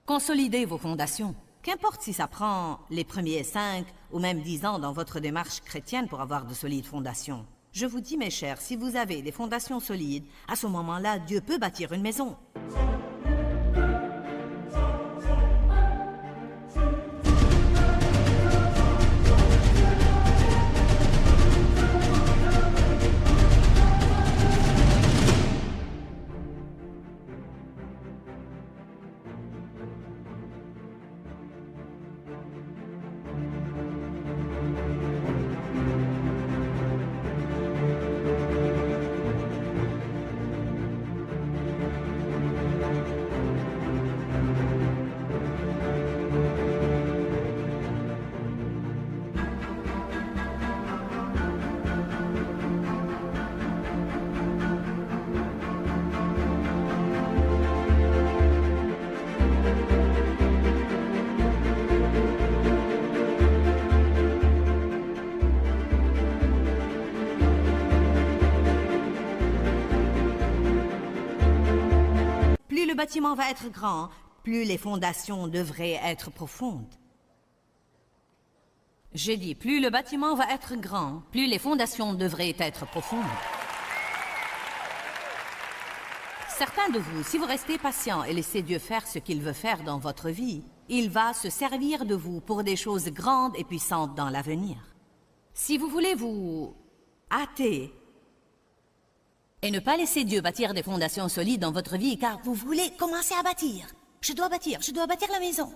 Consolidez vos fondations. Qu'importe si ça prend les premiers 5 ou même 10 ans dans votre démarche chrétienne pour avoir de solides fondations. Je vous dis, mes chers, si vous avez des fondations solides, à ce moment-là, Dieu peut bâtir une maison. Plus le bâtiment va être grand, plus les fondations devraient être profondes. J'ai dit, plus le bâtiment va être grand, plus les fondations devraient être profondes. Certains de vous, si vous restez patient et laissez Dieu faire ce qu'il veut faire dans votre vie, il va se servir de vous pour des choses grandes et puissantes dans l'avenir. Si vous voulez vous hâter et ne pas laisser Dieu bâtir des fondations solides dans votre vie, car vous voulez commencer à bâtir. Je dois bâtir la maison.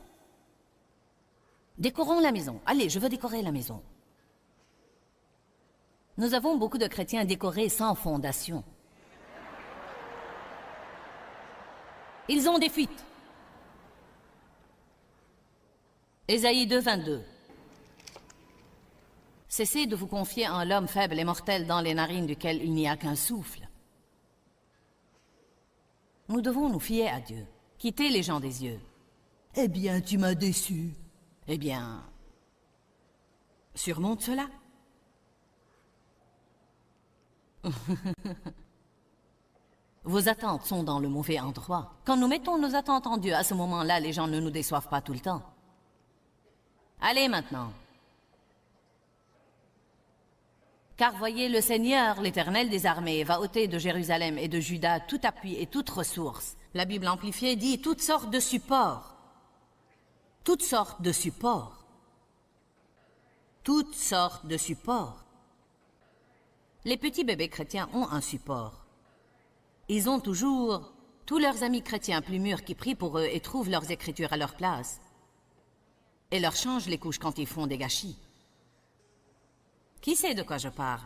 Décorons la maison. Allez, je veux décorer la maison. Nous avons beaucoup de chrétiens décorés sans fondation. Ils ont des fuites. Ésaïe 2, 22. Cessez de vous confier en l'homme faible et mortel dans les narines duquel il n'y a qu'un souffle. Nous devons nous fier à Dieu. Quitter les gens des yeux. Eh bien, tu m'as déçu. Eh bien, surmonte cela. Vos attentes sont dans le mauvais endroit. Quand nous mettons nos attentes en Dieu, à ce moment-là, les gens ne nous déçoivent pas tout le temps. Allez maintenant. Car voyez, le Seigneur, l'Éternel des armées, va ôter de Jérusalem et de Juda tout appui et toute ressource. La Bible amplifiée dit toutes sortes de supports. Toutes sortes de supports. Toutes sortes de supports. Les petits bébés chrétiens ont un support. Ils ont toujours tous leurs amis chrétiens plus mûrs qui prient pour eux et trouvent leurs écritures à leur place. Et leur changent les couches quand ils font des gâchis. Qui sait de quoi je parle?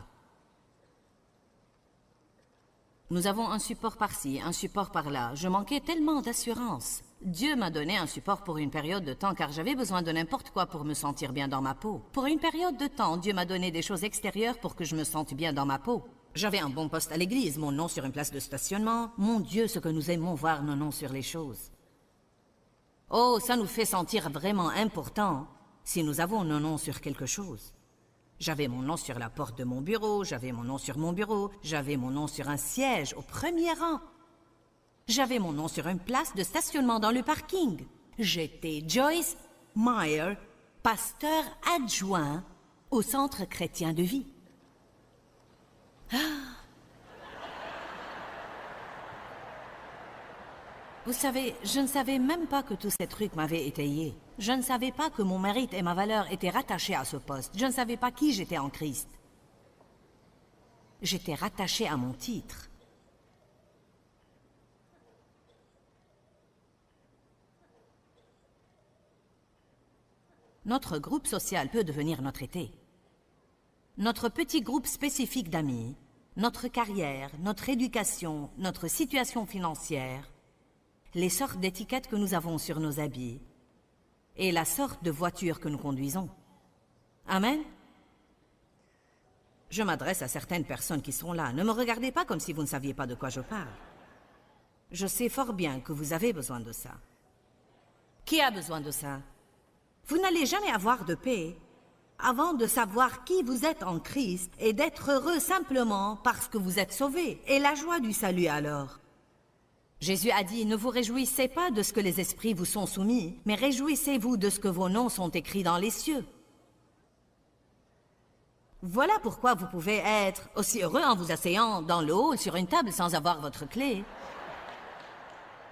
Nous avons un support par-ci, un support par-là. Je manquais tellement d'assurance. Dieu m'a donné un support pour une période de temps car j'avais besoin de n'importe quoi pour me sentir bien dans ma peau. Pour une période de temps, Dieu m'a donné des choses extérieures pour que je me sente bien dans ma peau. J'avais un bon poste à l'église, mon nom sur une place de stationnement. Mon Dieu, ce que nous aimons voir nos noms sur les choses. Oh, ça nous fait sentir vraiment important si nous avons nos noms sur quelque chose. J'avais mon nom sur la porte de mon bureau, j'avais mon nom sur mon bureau, j'avais mon nom sur un siège au premier rang. J'avais mon nom sur une place de stationnement dans le parking. J'étais Joyce Meyer, pasteur adjoint au Centre chrétien de vie. Vous savez, je ne savais même pas que tous ces trucs m'avaient étayé. Je ne savais pas que mon mérite et ma valeur étaient rattachés à ce poste. Je ne savais pas qui j'étais en Christ. J'étais rattaché à mon titre. Notre groupe social peut devenir notre été. Notre petit groupe spécifique d'amis, notre carrière, notre éducation, notre situation financière, les sortes d'étiquettes que nous avons sur nos habits et la sorte de voiture que nous conduisons. Amen. Je m'adresse à certaines personnes qui sont là. Ne me regardez pas comme si vous ne saviez pas de quoi je parle. Je sais fort bien que vous avez besoin de ça. Qui a besoin de ça? Vous n'allez jamais avoir de paix avant de savoir qui vous êtes en Christ et d'être heureux simplement parce que vous êtes sauvés. Et la joie du salut alors. Jésus a dit, ne vous réjouissez pas de ce que les esprits vous sont soumis, mais réjouissez-vous de ce que vos noms sont écrits dans les cieux. Voilà pourquoi vous pouvez être aussi heureux en vous asseyant dans le hall sur une table sans avoir votre clé.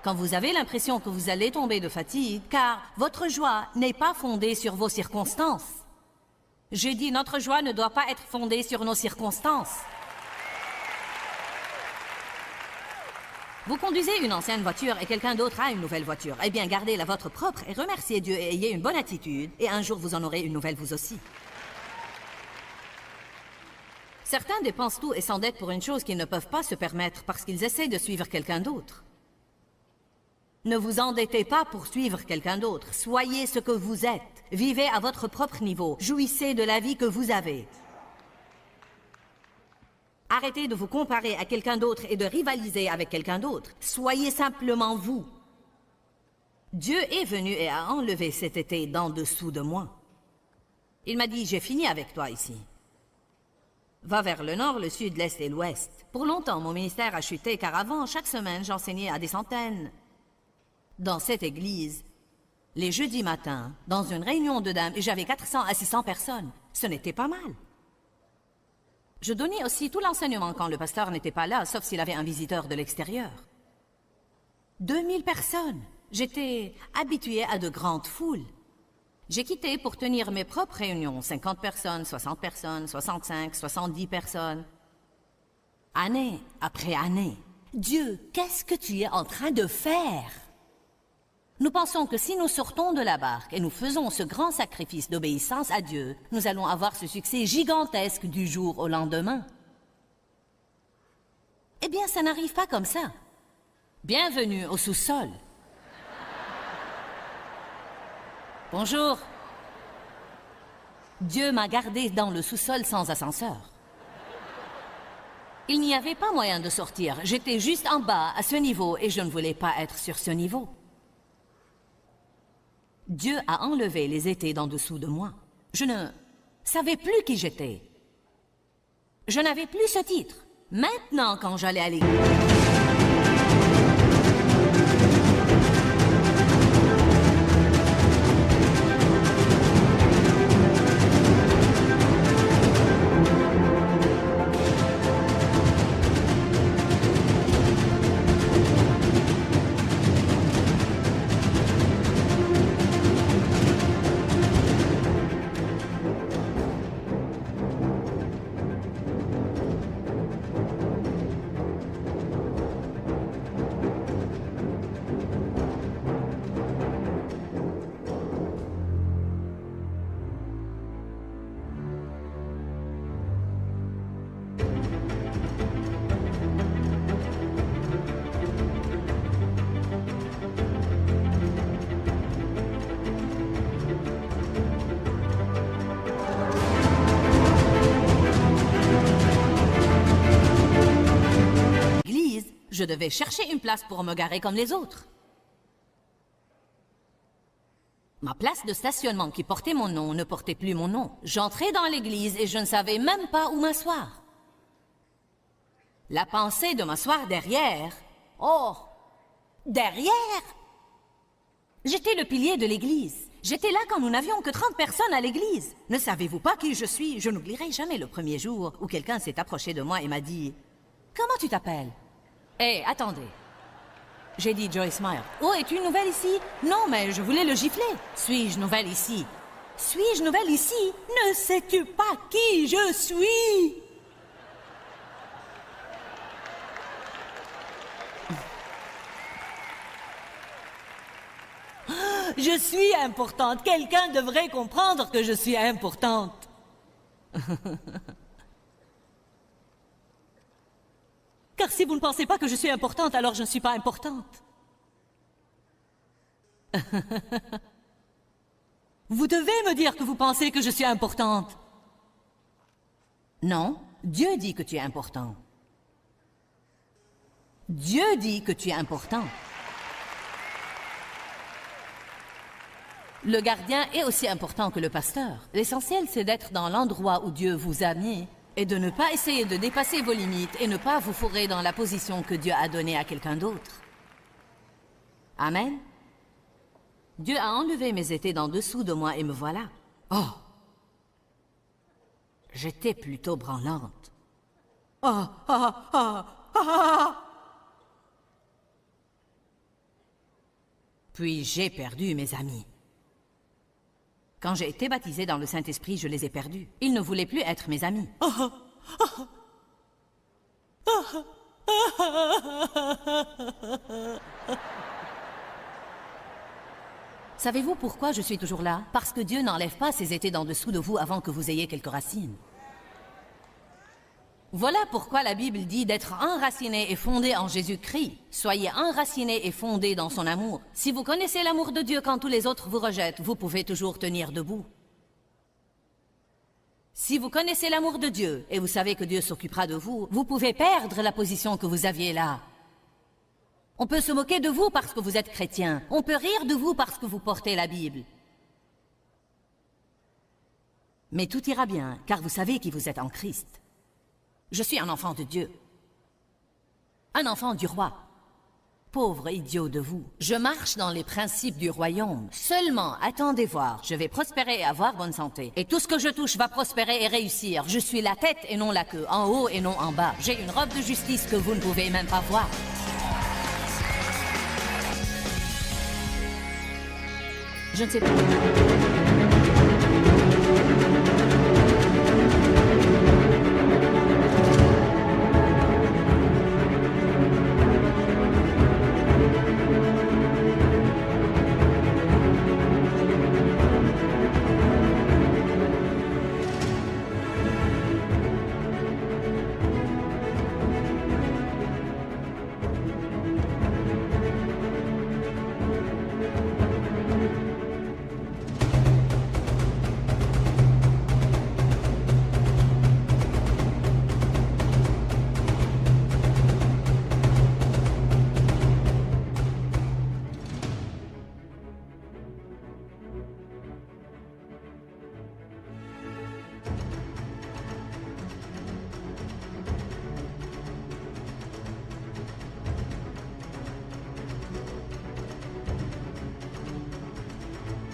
Quand vous avez l'impression que vous allez tomber de fatigue, car votre joie n'est pas fondée sur vos circonstances. J'ai dit, notre joie ne doit pas être fondée sur nos circonstances. Vous conduisez une ancienne voiture et quelqu'un d'autre a une nouvelle voiture. Eh bien, gardez la vôtre propre et remerciez Dieu et ayez une bonne attitude. Et un jour, vous en aurez une nouvelle vous aussi. Certains dépensent tout et s'endettent pour une chose qu'ils ne peuvent pas se permettre parce qu'ils essaient de suivre quelqu'un d'autre. Ne vous endettez pas pour suivre quelqu'un d'autre. Soyez ce que vous êtes. Vivez à votre propre niveau. Jouissez de la vie que vous avez. Arrêtez de vous comparer à quelqu'un d'autre et de rivaliser avec quelqu'un d'autre. Soyez simplement vous. Dieu est venu et a enlevé cet été d'en dessous de moi. Il m'a dit, j'ai fini avec toi ici. Va vers le nord, le sud, l'est et l'ouest. Pour longtemps, mon ministère a chuté car avant, chaque semaine, j'enseignais à des centaines. Dans cette église, les jeudis matins, dans une réunion de dames, j'avais 400 à 600 personnes. Ce n'était pas mal. Je donnais aussi tout l'enseignement quand le pasteur n'était pas là, sauf s'il avait un visiteur de l'extérieur. 2000 personnes. J'étais habituée à de grandes foules. J'ai quitté pour tenir mes propres réunions, 50 personnes, 60 personnes, 65, 70 personnes. Année après année. Dieu, qu'est-ce que tu es en train de faire? Nous pensons que si nous sortons de la barque et nous faisons ce grand sacrifice d'obéissance à Dieu, nous allons avoir ce succès gigantesque du jour au lendemain. Eh bien, ça n'arrive pas comme ça. Bienvenue au sous-sol. Bonjour. Dieu m'a gardé dans le sous-sol sans ascenseur. Il n'y avait pas moyen de sortir. J'étais juste en bas, à ce niveau, et je ne voulais pas être sur ce niveau. Dieu a enlevé les étés d'en dessous de moi. Je ne savais plus qui j'étais. Je n'avais plus ce titre. Maintenant, quand j'allais à l'église... Je devais chercher une place pour me garer comme les autres. Ma place de stationnement qui portait mon nom ne portait plus mon nom. J'entrais dans l'église et je ne savais même pas où m'asseoir. La pensée de m'asseoir derrière... Oh! Derrière! J'étais le pilier de l'église. J'étais là quand nous n'avions que 30 personnes à l'église. Ne savez-vous pas qui je suis? Je n'oublierai jamais le premier jour où quelqu'un s'est approché de moi et m'a dit « Comment tu t'appelles » ? Hé, attendez. J'ai dit Joyce Meyer. Oh, es-tu nouvelle ici? Non, mais je voulais le gifler. Suis-je nouvelle ici? Suis-je nouvelle ici? Ne sais-tu pas qui je suis? Je suis importante. Quelqu'un devrait comprendre que je suis importante. Car si vous ne pensez pas que je suis importante, alors je ne suis pas importante. Vous devez me dire que vous pensez que je suis importante. Non, Dieu dit que tu es important. Dieu dit que tu es important. Le gardien est aussi important que le pasteur. L'essentiel, c'est d'être dans l'endroit où Dieu vous a mis et de ne pas essayer de dépasser vos limites et ne pas vous fourrer dans la position que Dieu a donnée à quelqu'un d'autre. Amen. Dieu a enlevé mes étés d'en dessous de moi et me voilà. Oh! J'étais plutôt branlante. Oh! Oh! Oh! Oh! Puis j'ai perdu mes amis. Quand j'ai été baptisée dans le Saint-Esprit, je les ai perdus. Ils ne voulaient plus être mes amis. Savez-vous pourquoi je suis toujours là? Parce que Dieu n'enlève pas ses étés d'en dessous de vous avant que vous ayez quelques racines. Voilà pourquoi la Bible dit d'être enraciné et fondé en Jésus-Christ. Soyez enraciné et fondé dans son amour. Si vous connaissez l'amour de Dieu quand tous les autres vous rejettent, vous pouvez toujours tenir debout. Si vous connaissez l'amour de Dieu et vous savez que Dieu s'occupera de vous, vous pouvez perdre la position que vous aviez là. On peut se moquer de vous parce que vous êtes chrétien. On peut rire de vous parce que vous portez la Bible. Mais tout ira bien, car vous savez qui vous êtes en Christ. Je suis un enfant de Dieu. Un enfant du roi. Pauvre idiot de vous. Je marche dans les principes du royaume. Seulement, attendez voir, je vais prospérer et avoir bonne santé. Et tout ce que je touche va prospérer et réussir. Je suis la tête et non la queue, en haut et non en bas. J'ai une robe de justice que vous ne pouvez même pas voir. Je ne sais pas.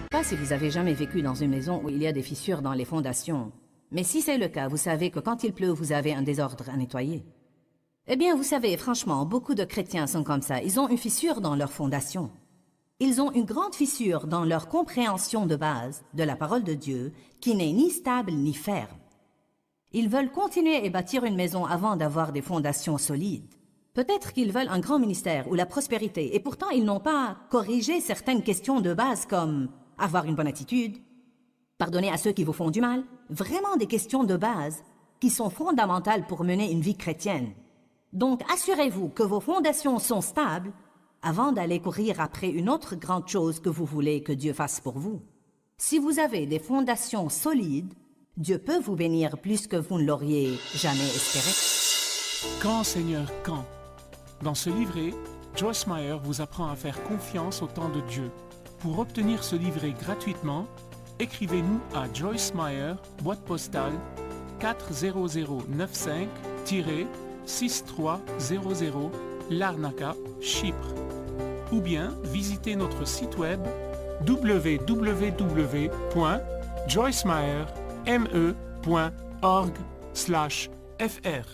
Pas si vous avez jamais vécu dans une maison où il y a des fissures dans les fondations. Mais si c'est le cas, vous savez que quand il pleut, vous avez un désordre à nettoyer. Eh bien, vous savez, franchement, beaucoup de chrétiens sont comme ça. Ils ont une fissure dans leur fondation. Ils ont une grande fissure dans leur compréhension de base de la parole de Dieu, qui n'est ni stable ni ferme. Ils veulent continuer et bâtir une maison avant d'avoir des fondations solides. Peut-être qu'ils veulent un grand ministère ou la prospérité, et pourtant ils n'ont pas corrigé certaines questions de base comme avoir une bonne attitude, pardonner à ceux qui vous font du mal, vraiment des questions de base qui sont fondamentales pour mener une vie chrétienne. Donc assurez-vous que vos fondations sont stables avant d'aller courir après une autre grande chose que vous voulez que Dieu fasse pour vous. Si vous avez des fondations solides, Dieu peut vous bénir plus que vous ne l'auriez jamais espéré. Quand, Seigneur, quand? Dans ce livret, Joyce Meyer vous apprend à faire confiance au temps de Dieu. Pour obtenir ce livret gratuitement, écrivez-nous à Joyce Meyer, boîte postale 40095-6300, Larnaca, Chypre. Ou bien visitez notre site web www.joycemeyer.org/fr.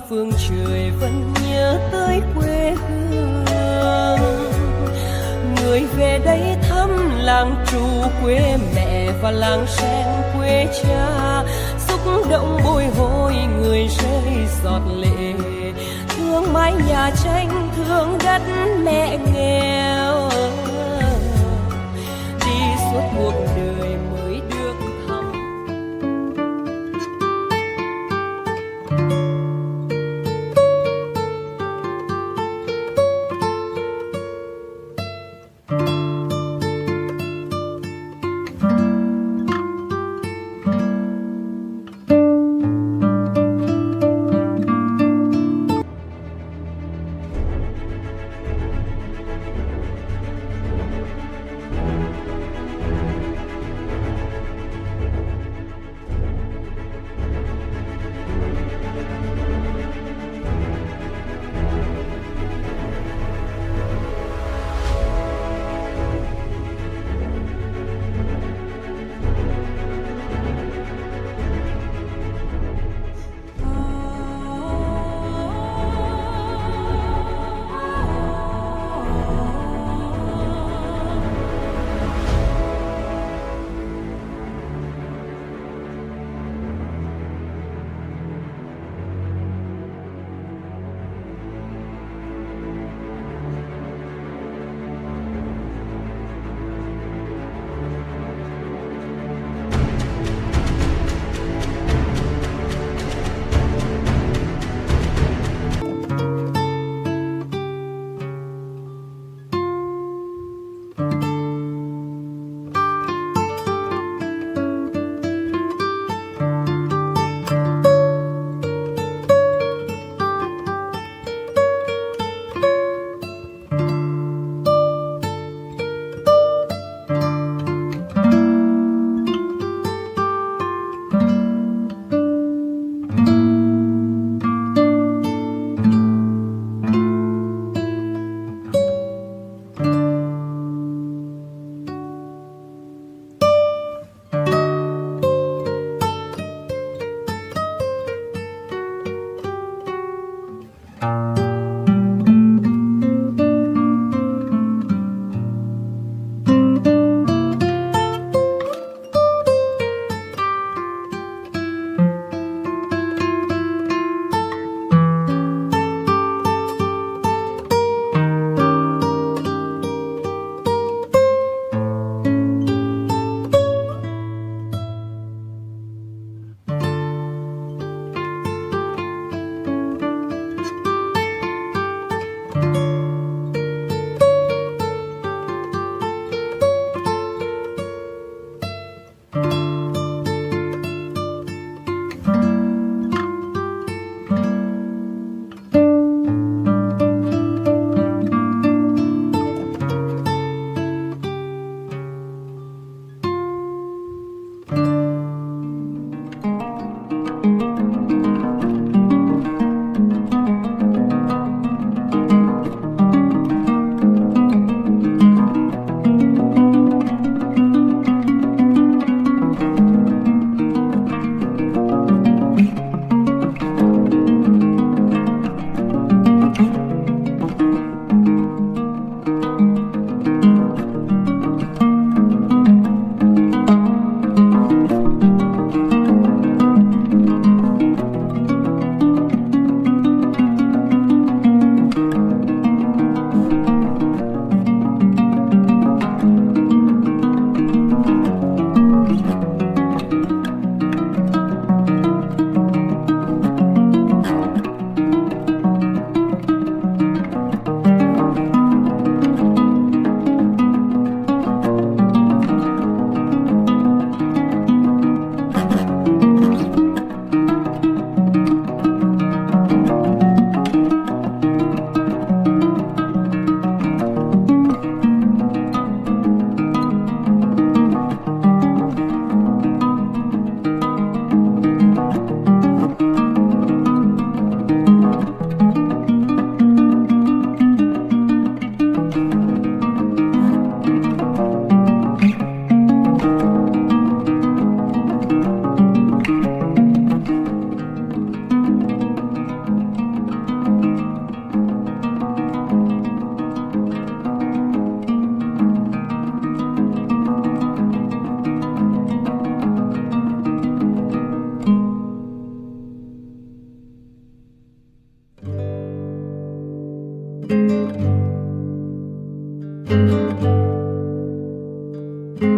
phương trời vẫn nhớ tới quê hương. Người về đây thăm làng Trù quê mẹ và làng Sen quê cha, xúc động bồi hồi người rơi giọt lệ, thương mái nhà tranh thương đất mẹ nghèo, đi suốt cuộc đời mới được thăm.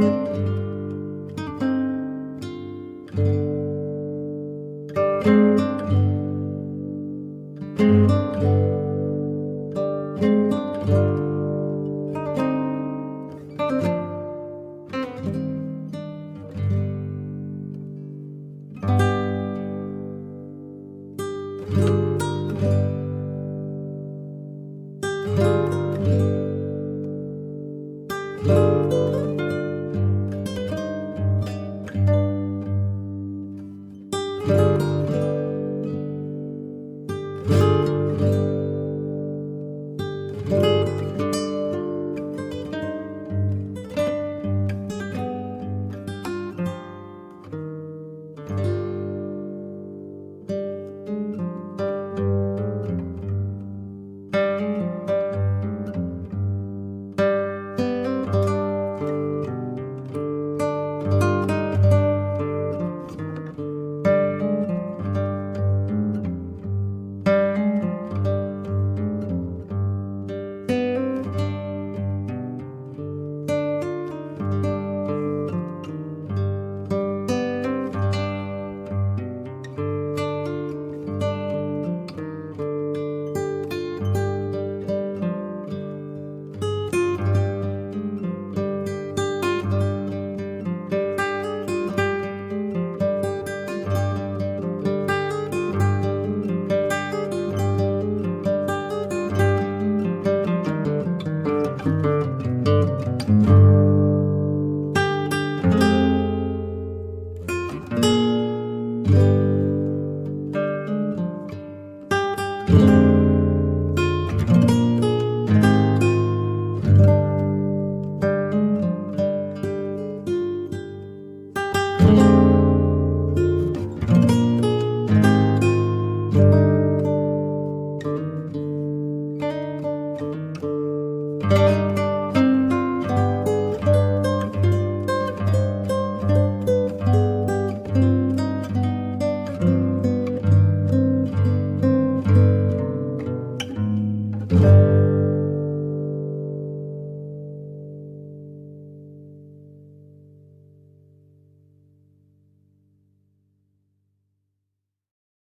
Thank